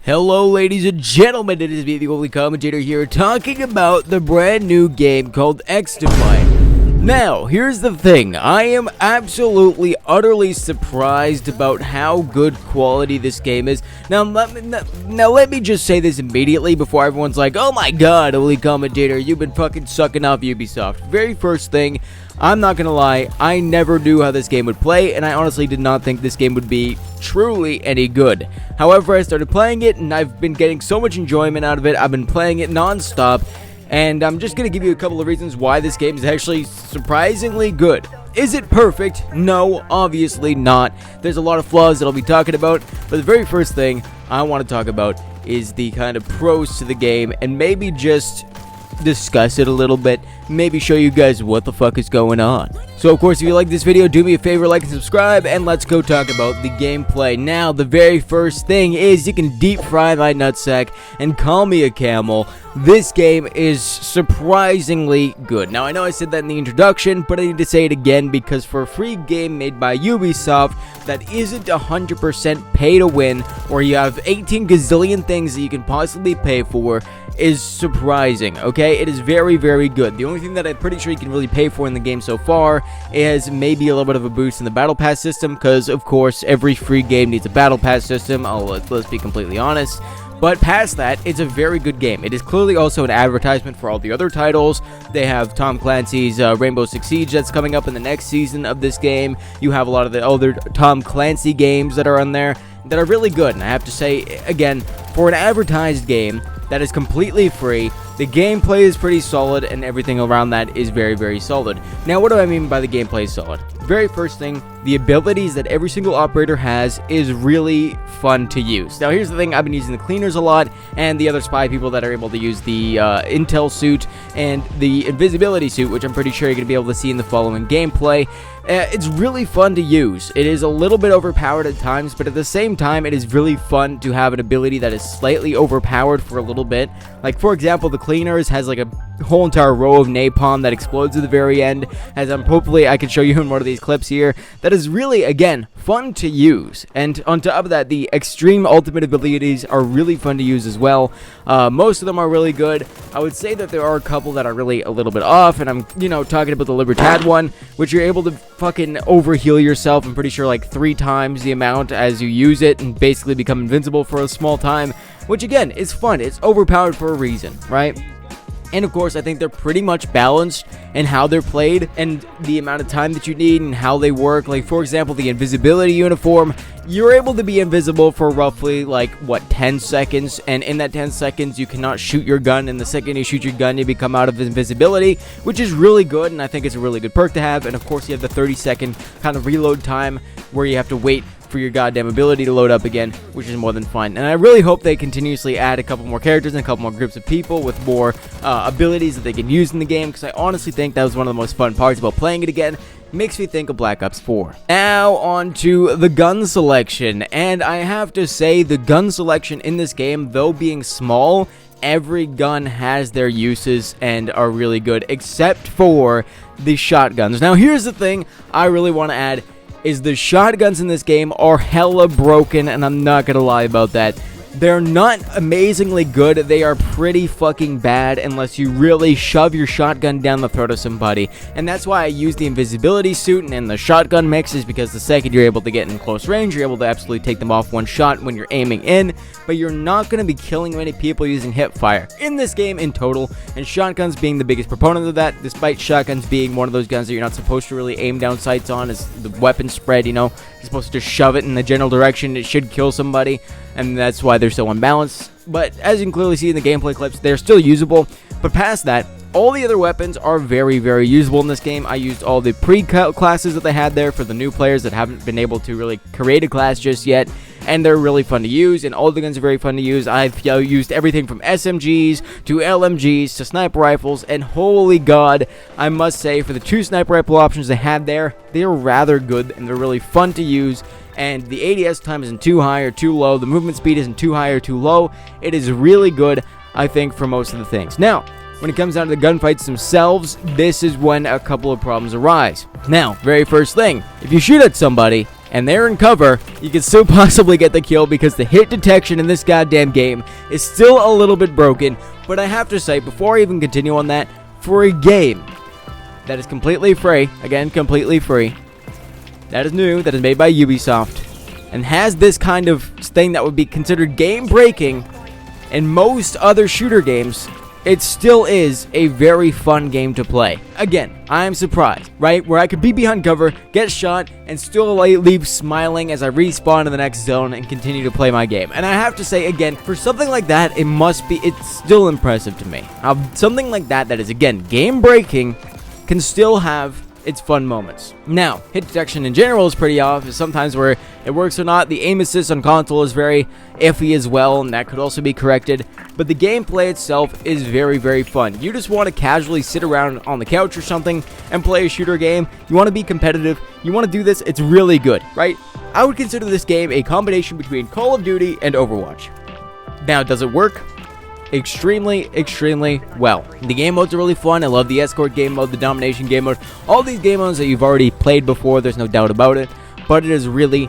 Hello ladies and gentlemen, it is me, the Holy Commentator here, talking about the brand new game called XDefiant. Now, here's the thing, I am absolutely, utterly surprised about how good quality this game is. Now let me just say this immediately before everyone's like, oh my god, Holy Commentator, you've been fucking sucking off Ubisoft. Very first thing, I'm not gonna lie, I never knew how this game would play, and I honestly did not think this game would be truly any good. However, I started playing it, and I've been getting so much enjoyment out of it. I've been playing it non-stop, and I'm just gonna give you a couple of reasons why this game is actually surprisingly good. Is it perfect? No, obviously not. There's a lot of flaws that I'll be talking about, but the very first thing I want to talk about is the kind of pros to the game, and maybe just discuss it a little bit, maybe show you guys what the fuck is going on. So of course, if you like this video, do me a favor, like and subscribe, and let's go talk about the gameplay. Now, the very first thing is you can deep fry my nutsack and call me a camel. This game is surprisingly good. Now, I know I said that in the introduction, but I need to say it again because for a free game made by Ubisoft that isn't 100% pay to win, or you have 18 gazillion things that you can possibly pay for, is surprising, okay? It is very, very good. The only thing that I'm pretty sure you can really pay for in the game so far is maybe a little bit of a boost in the battle pass system, because of course every free game needs a battle pass system. Let's be completely honest. But past that, it's a very good game. It is clearly also an advertisement for all the other titles. They have Tom Clancy's Rainbow Six Siege that's coming up in the next season of this game. You have a lot of the other Tom Clancy games that are on there that are really good. And I have to say, again, for an advertised game that is completely free, the gameplay is pretty solid, and everything around that is very, very solid. Now, what do I mean by the gameplay is solid? Very first thing, the abilities that every single operator has is really fun to use. Now, here's the thing, I've been using the cleaners a lot, and the other spy people that are able to use the intel suit and the invisibility suit, which I'm pretty sure you're going to be able to see in the following gameplay. It's really fun to use. It is a little bit overpowered at times, but at the same time, it is really fun to have an ability that is slightly overpowered for a little bit. Like, for example, the cleaners has like a whole entire row of napalm that explodes at the very end, as hopefully I can show you in one of these clips here. That is really, again, fun to use. And on top of that, the extreme ultimate abilities are really fun to use as well. Most of them are really good. I would say that there are a couple that are really a little bit off, and I'm, talking about the Libertad one, which you're able to fucking overheal yourself, I'm pretty sure like 3 times the amount as you use it, and basically become invincible for a small time, which again, is fun. It's overpowered for a reason, right? And of course, I think they're pretty much balanced in how they're played and the amount of time that you need and how they work. Like, for example, the invisibility uniform, you're able to be invisible for roughly, 10 seconds. And in that 10 seconds, you cannot shoot your gun. And the second you shoot your gun, you become out of invisibility, which is really good. And I think it's a really good perk to have. And of course, you have the 30-second kind of reload time where you have to wait for your goddamn ability to load up again, which is more than fun. And I really hope they continuously add a couple more characters and a couple more groups of people with more abilities that they can use in the game, because I honestly think that was one of the most fun parts about playing it again. Makes me think of Black Ops 4. Now on to the gun selection, and I have to say the gun selection in this game, though being small, every gun has their uses and are really good, except for the shotguns. Now here's the thing I really want to add, is the shotguns in this game are hella broken, and I'm not gonna lie about that. They're not amazingly good. They are pretty fucking bad unless you really shove your shotgun down the throat of somebody. And that's why I use the invisibility suit and the shotgun mixes, because the second you're able to get in close range, you're able to absolutely take them off one shot when you're aiming in, but you're not going to be killing many people using hip fire in this game in total, and shotguns being the biggest proponent of that, despite shotguns being one of those guns that you're not supposed to really aim down sights on as the weapon spread, you're supposed to just shove it in the general direction. It should kill somebody, and that's why they're so unbalanced. But as you can clearly see in the gameplay clips, they're still usable. But past that, all the other weapons are very, very usable in this game. I used all the pre-classes that they had there for the new players that haven't been able to really create a class just yet, and they're really fun to use, and all the guns are very fun to use. I've used everything from SMGs to LMGs to sniper rifles, and holy god, I must say, for the 2 sniper rifle options they had there, they're rather good, and they're really fun to use. And the ADS time isn't too high or too low, the movement speed isn't too high or too low. It is really good, I think, for most of the things. Now, when it comes down to the gunfights themselves, this is when a couple of problems arise. Now, very first thing, if you shoot at somebody, and they're in cover, you can still possibly get the kill because the hit detection in this goddamn game is still a little bit broken. But I have to say, before I even continue on that, for a game that is completely free, again, completely free, that is new, that is made by Ubisoft, and has this kind of thing that would be considered game-breaking in most other shooter games, it still is a very fun game to play. Again, I am surprised, right? Where I could be behind cover, get shot, and still leave smiling as I respawn in the next zone and continue to play my game. And I have to say, again, for something like that, it's still impressive to me. Something like that is, again, game-breaking, can still have its fun moments. Now, hit detection in general is pretty off. Sometimes where it works or not. The aim assist on console is very iffy as well, and that could also be corrected. But the gameplay itself is very, very fun. You just want to casually sit around on the couch or something and play a shooter game. You want to be competitive. You want to do this. It's really good, right? I would consider this game a combination between Call of Duty and Overwatch. Now, does it work? Extremely well. The game modes are really fun. I love the escort game mode, the domination game mode, all these game modes that you've already played before, there's no doubt about it, but it is really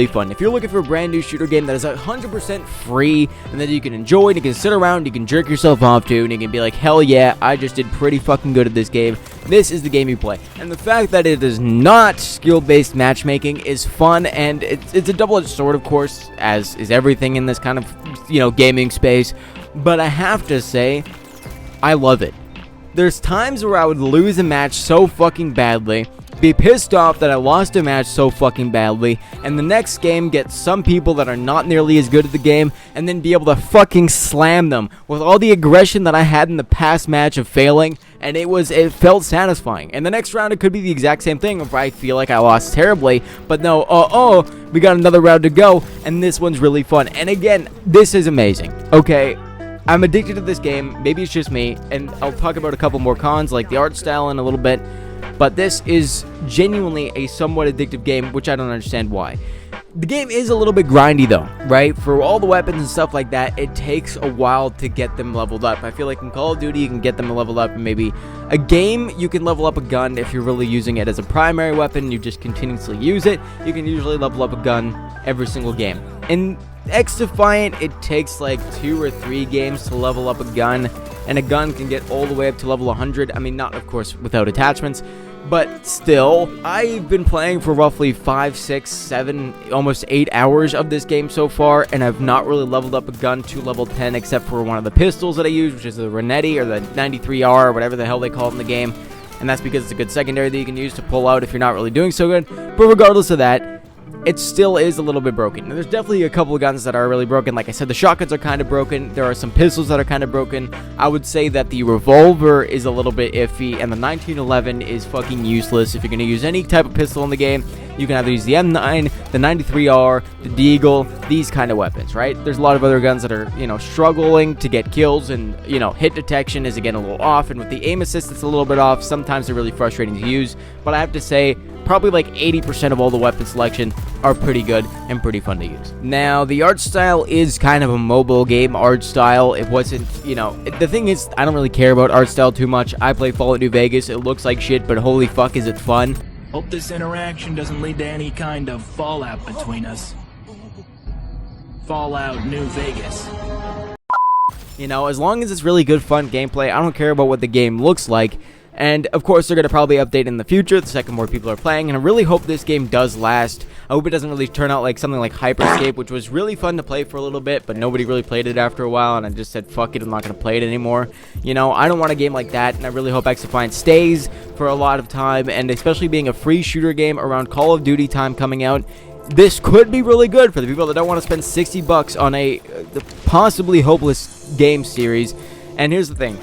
fun. If you're looking for a brand new shooter game that is 100% free and that you can enjoy and you can sit around, you can jerk yourself off to, and you can be like, hell yeah, I just did pretty fucking good at this game, this is the game you play. And the fact that it is not skill-based matchmaking is fun, and it's a double-edged sword, of course, as is everything in this kind of, gaming space. But I have to say, I love it. There's times where I would lose a match so fucking badly, be pissed off that I lost a match so fucking badly, and the next game get some people that are not nearly as good at the game, and then be able to fucking slam them with all the aggression that I had in the past match of failing, and it felt satisfying. And the next round it could be the exact same thing if I feel like I lost terribly, but no, we got another round to go, and this one's really fun. And again, this is amazing, okay? I'm addicted to this game, maybe it's just me, and I'll talk about a couple more cons, like the art style in a little bit, but this is genuinely a somewhat addictive game, which I don't understand why. The game is a little bit grindy though, right? For all the weapons and stuff like that, it takes a while to get them leveled up. I feel like in Call of Duty, you can get them leveled up, and maybe a game, you can level up a gun if you're really using it as a primary weapon, you just continuously use it, you can usually level up a gun every single game. In XDefiant, it takes like 2 or 3 games to level up a gun, and a gun can get all the way up to level 100. I mean, not, of course, without attachments, but still, I've been playing for roughly 5, 6, 7, almost 8 hours of this game so far, and I've not really leveled up a gun to level 10 except for one of the pistols that I use, which is the Renetti or the 93R or whatever the hell they call it in the game, and that's because it's a good secondary that you can use to pull out if you're not really doing so good. But regardless of that, it still is a little bit broken. Now, there's definitely a couple of guns that are really broken. Like I said, the shotguns are kind of broken. There are some pistols that are kind of broken. I would say that the revolver is a little bit iffy, and the 1911 is fucking useless. If you're going to use any type of pistol in the game, you can either use the M9, the 93R, the Deagle, these kind of weapons, right? There's a lot of other guns that are, struggling to get kills, and, hit detection is, again, a little off, and with the aim assist, it's a little bit off. Sometimes they're really frustrating to use, but I have to say, probably like 80% of all the weapon selection are pretty good and pretty fun to use. Now, the art style is kind of a mobile game art style. It wasn't, the thing is, I don't really care about art style too much. I play Fallout New Vegas. It looks like shit, but holy fuck is it fun. Hope this interaction doesn't lead to any kind of fallout between us. Fallout New Vegas. As long as it's really good fun gameplay, I don't care about what the game looks like. And, of course, they're going to probably update in the future the second more people are playing, and I really hope this game does last. I hope it doesn't really turn out like something like Hyperscape, which was really fun to play for a little bit, but nobody really played it after a while, and I just said, fuck it, I'm not going to play it anymore. I don't want a game like that, and I really hope XDefiant stays for a lot of time, and especially being a free shooter game around Call of Duty time coming out, this could be really good for the people that don't want to spend $60 on a possibly hopeless game series. And here's the thing.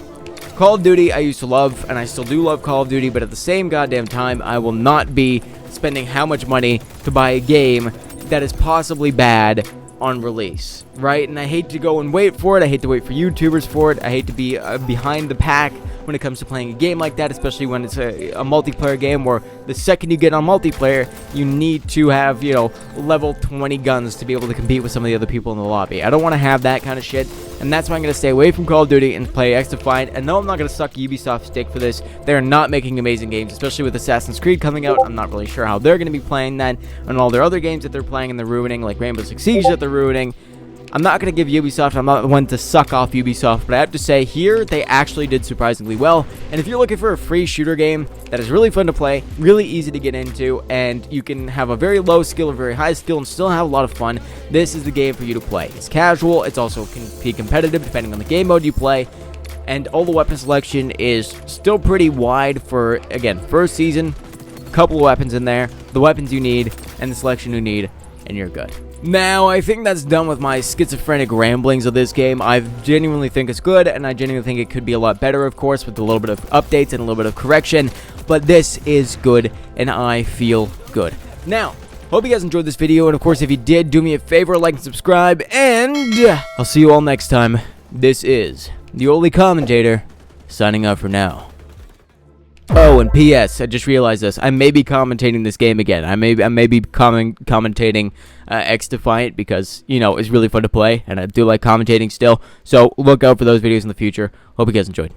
Call of Duty I used to love, and I still do love Call of Duty, but at the same goddamn time, I will not be spending how much money to buy a game that is possibly bad on release, right? And I hate to go and wait for it. I hate to wait for YouTubers for it. I hate to be behind the pack when it comes to playing a game like that, especially when it's a multiplayer game where the second you get on multiplayer, you need to have, you know, level 20 guns to be able to compete with some of the other people in the lobby. I don't want to have that kind of shit, and that's why I'm going to stay away from Call of Duty and play XDefiant. And no, I'm not going to suck Ubisoft's dick for this. They're not making amazing games, especially with Assassin's Creed coming out. I'm not really sure how they're going to be playing that, and all their other games that they're playing and they're ruining, like Rainbow Six Siege that they're ruining. I'm not going to give Ubisoft, I'm not the one to suck off Ubisoft, but I have to say, here, they actually did surprisingly well. And if you're looking for a free shooter game that is really fun to play, really easy to get into, and you can have a very low skill or very high skill and still have a lot of fun, this is the game for you to play. It's casual, it's also can be competitive depending on the game mode you play, and all the weapon selection is still pretty wide for, again, first season, couple of weapons in there, the weapons you need, and the selection you need, and you're good. Now, I think that's done with my schizophrenic ramblings of this game. I genuinely think it's good, and I genuinely think it could be a lot better, of course, with a little bit of updates and a little bit of correction, but this is good, and I feel good. Now, hope you guys enjoyed this video, and of course, if you did, do me a favor, like and subscribe, and I'll see you all next time. This is the Holy Commentator, signing out for now. Oh, and P.S. I just realized this. I may be commentating this game again. I may be commentating XDefiant because, you know, it's really fun to play, and I do like commentating still. So look out for those videos in the future. Hope you guys enjoyed.